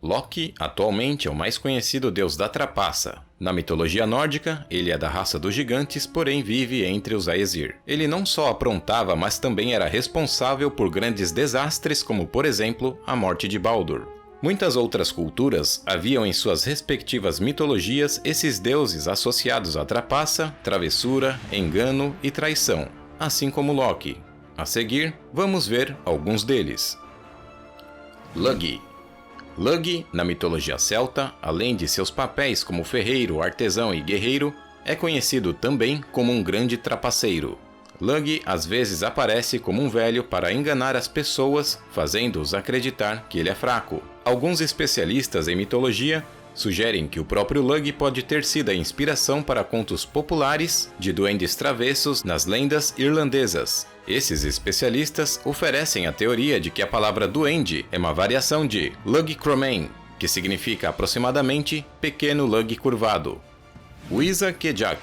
Loki atualmente é o mais conhecido deus da trapaça. Na mitologia nórdica, ele é da raça dos gigantes, porém vive entre os Aesir. Ele não só aprontava, mas também era responsável por grandes desastres, como por exemplo, a morte de Baldur. Muitas outras culturas haviam em suas respectivas mitologias esses deuses associados à trapaça, travessura, engano e traição, assim como Loki. A seguir, vamos ver alguns deles. Luggi. Luggi, na mitologia celta, além de seus papéis como ferreiro, artesão e guerreiro, é conhecido também como um grande trapaceiro. Luggi às vezes aparece como um velho para enganar as pessoas, fazendo-os acreditar que ele é fraco. Alguns especialistas em mitologia sugerem que o próprio Luggi pode ter sido a inspiração para contos populares de duendes travessos nas lendas irlandesas. Esses especialistas oferecem a teoria de que a palavra duende é uma variação de Luggi Cromain, que significa aproximadamente pequeno Luggi curvado. Wisa Kejak.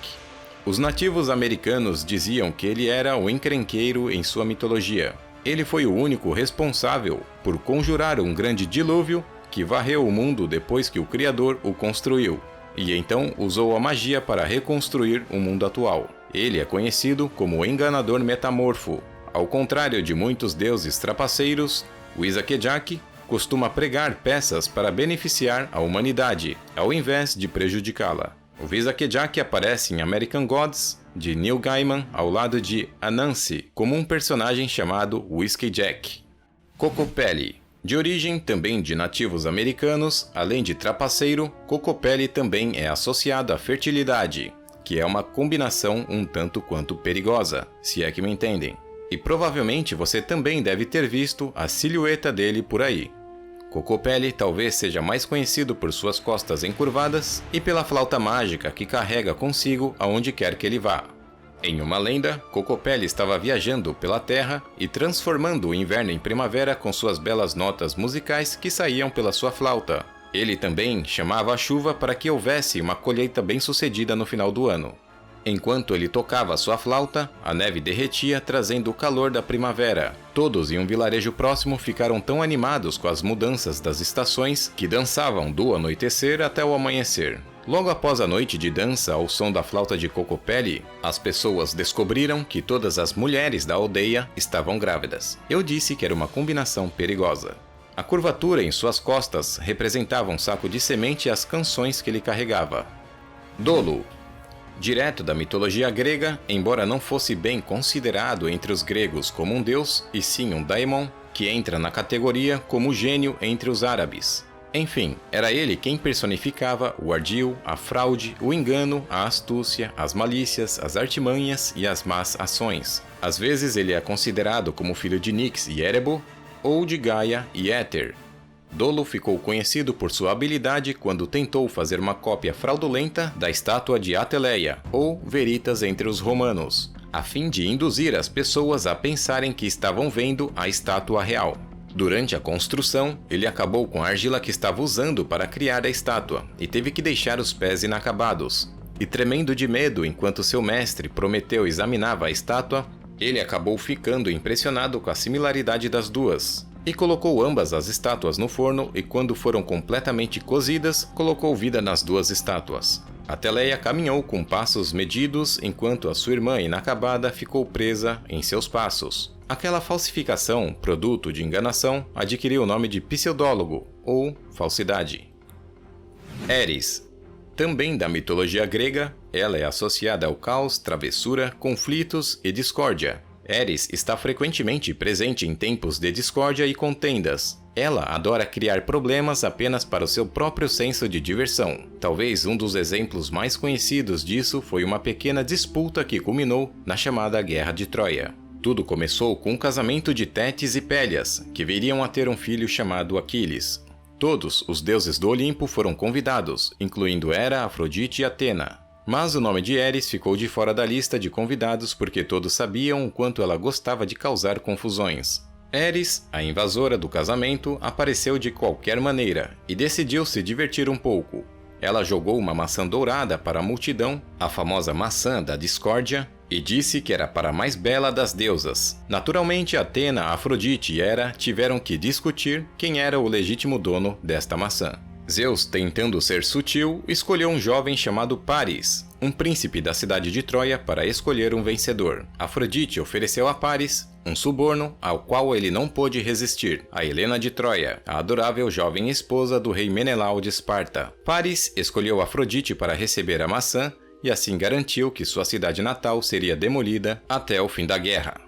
Os nativos americanos diziam que ele era o encrenqueiro em sua mitologia. Ele foi o único responsável por conjurar um grande dilúvio que varreu o mundo depois que o Criador o construiu, e então usou a magia para reconstruir o mundo atual. Ele é conhecido como o enganador metamorfo. Ao contrário de muitos deuses trapaceiros, Wisa Kejak costuma pregar peças para beneficiar a humanidade, ao invés de prejudicá-la. O Wisa Kejak aparece em American Gods, de Neil Gaiman, ao lado de Anansi, como um personagem chamado Whiskey Jack. Kokopelli. De origem também de nativos americanos, além de trapaceiro, Kokopelli também é associado à fertilidade, que é uma combinação um tanto quanto perigosa, se é que me entendem. E provavelmente você também deve ter visto a silhueta dele por aí. Kokopelli talvez seja mais conhecido por suas costas encurvadas e pela flauta mágica que carrega consigo aonde quer que ele vá. Em uma lenda, Kokopelli estava viajando pela Terra e transformando o inverno em primavera com suas belas notas musicais que saíam pela sua flauta. Ele também chamava a chuva para que houvesse uma colheita bem-sucedida no final do ano. Enquanto ele tocava sua flauta, a neve derretia, trazendo o calor da primavera. Todos em um vilarejo próximo ficaram tão animados com as mudanças das estações que dançavam do anoitecer até o amanhecer. Logo após a noite de dança ao som da flauta de Kokopelli, as pessoas descobriram que todas as mulheres da aldeia estavam grávidas. Eu disse que era uma combinação perigosa. A curvatura em suas costas representava um saco de semente e as canções que ele carregava. Dolo. Direto da mitologia grega, embora não fosse bem considerado entre os gregos como um deus, e sim um daimon, que entra na categoria como gênio entre os árabes. Enfim, era ele quem personificava o ardil, a fraude, o engano, a astúcia, as malícias, as artimanhas e as más ações. Às vezes ele é considerado como filho de Nix e Erebo, ou de Gaia e Éter. Dolo ficou conhecido por sua habilidade quando tentou fazer uma cópia fraudulenta da estátua de Ateleia, ou Veritas entre os romanos, a fim de induzir as pessoas a pensarem que estavam vendo a estátua real. Durante a construção, ele acabou com a argila que estava usando para criar a estátua e teve que deixar os pés inacabados. E tremendo de medo enquanto seu mestre Prometeu examinava a estátua, ele acabou ficando impressionado com a similaridade das duas. E colocou ambas as estátuas no forno e quando foram completamente cozidas, colocou vida nas duas estátuas. Ateleia caminhou com passos medidos enquanto a sua irmã inacabada ficou presa em seus passos. Aquela falsificação, produto de enganação, adquiriu o nome de pseudólogo, ou falsidade. Eris. Também da mitologia grega, ela é associada ao caos, travessura, conflitos e discórdia. Eris está frequentemente presente em tempos de discórdia e contendas. Ela adora criar problemas apenas para o seu próprio senso de diversão. Talvez um dos exemplos mais conhecidos disso foi uma pequena disputa que culminou na chamada Guerra de Troia. Tudo começou com o casamento de Tétis e Pélias, que viriam a ter um filho chamado Aquiles. Todos os deuses do Olimpo foram convidados, incluindo Hera, Afrodite e Atena. Mas o nome de Eris ficou de fora da lista de convidados porque todos sabiam o quanto ela gostava de causar confusões. Eris, a invasora do casamento, apareceu de qualquer maneira e decidiu se divertir um pouco. Ela jogou uma maçã dourada para a multidão, a famosa maçã da discórdia, e disse que era para a mais bela das deusas. Naturalmente, Atena, Afrodite e Hera tiveram que discutir quem era o legítimo dono desta maçã. Zeus, tentando ser sutil, escolheu um jovem chamado Paris, um príncipe da cidade de Troia, para escolher um vencedor. Afrodite ofereceu a Paris um suborno ao qual ele não pôde resistir, a Helena de Troia, a adorável jovem esposa do rei Menelau de Esparta. Paris escolheu Afrodite para receber a maçã e assim garantiu que sua cidade natal seria demolida até o fim da guerra.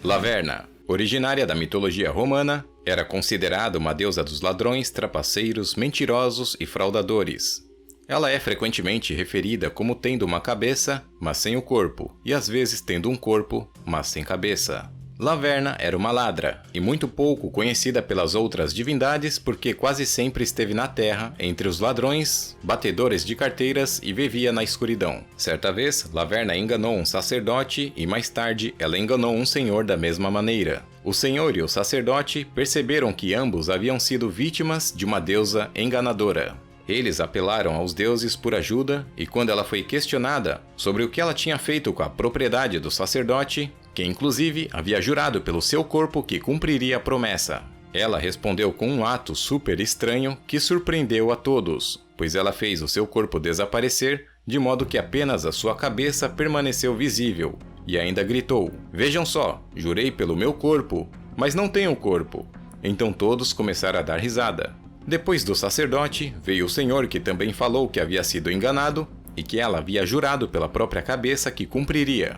Laverna, originária da mitologia romana, era considerada uma deusa dos ladrões, trapaceiros, mentirosos e fraudadores. Ela é frequentemente referida como tendo uma cabeça, mas sem o corpo, e às vezes tendo um corpo, mas sem cabeça. Laverna era uma ladra, e muito pouco conhecida pelas outras divindades porque quase sempre esteve na terra, entre os ladrões, batedores de carteiras e vivia na escuridão. Certa vez, Laverna enganou um sacerdote e mais tarde ela enganou um senhor da mesma maneira. O senhor e o sacerdote perceberam que ambos haviam sido vítimas de uma deusa enganadora. Eles apelaram aos deuses por ajuda e quando ela foi questionada sobre o que ela tinha feito com a propriedade do sacerdote, que inclusive havia jurado pelo seu corpo que cumpriria a promessa, ela respondeu com um ato super estranho que surpreendeu a todos, pois ela fez o seu corpo desaparecer de modo que apenas a sua cabeça permaneceu visível, e ainda gritou: "Vejam só, jurei pelo meu corpo, mas não tenho corpo." Então todos começaram a dar risada. Depois do sacerdote, veio o senhor que também falou que havia sido enganado e que ela havia jurado pela própria cabeça que cumpriria.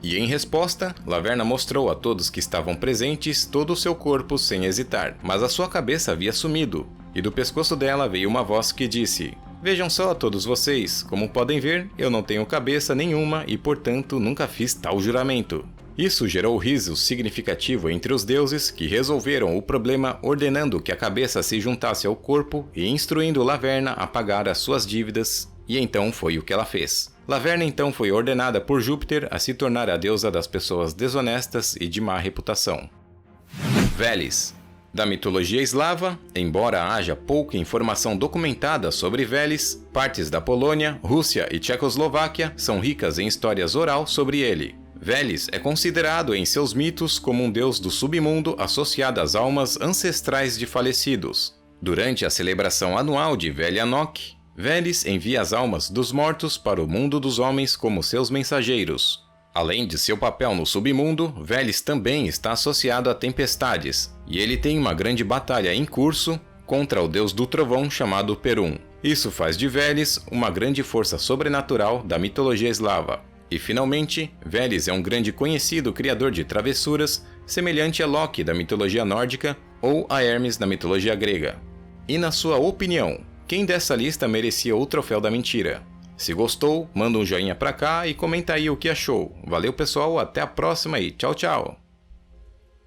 E em resposta, Laverna mostrou a todos que estavam presentes todo o seu corpo sem hesitar, mas a sua cabeça havia sumido, e do pescoço dela veio uma voz que disse: "Vejam só todos vocês, como podem ver, eu não tenho cabeça nenhuma e portanto nunca fiz tal juramento." Isso gerou riso significativo entre os deuses, que resolveram o problema ordenando que a cabeça se juntasse ao corpo e instruindo Laverna a pagar as suas dívidas, e então foi o que ela fez. Laverna então foi ordenada por Júpiter a se tornar a deusa das pessoas desonestas e de má reputação. Veles. Da mitologia eslava, embora haja pouca informação documentada sobre Veles, partes da Polônia, Rússia e Tchecoslováquia são ricas em histórias oral sobre ele. Veles é considerado em seus mitos como um deus do submundo associado às almas ancestrais de falecidos. Durante a celebração anual de Velianok, Veles envia as almas dos mortos para o mundo dos homens como seus mensageiros. Além de seu papel no submundo, Veles também está associado a tempestades, e ele tem uma grande batalha em curso contra o deus do trovão chamado Perun. Isso faz de Veles uma grande força sobrenatural da mitologia eslava. E finalmente, Veles é um grande conhecido criador de travessuras, semelhante a Loki da mitologia nórdica ou a Hermes da mitologia grega. E na sua opinião, quem dessa lista merecia o troféu da mentira? Se gostou, manda um joinha pra cá e comenta aí o que achou. Valeu pessoal, até a próxima e tchau tchau!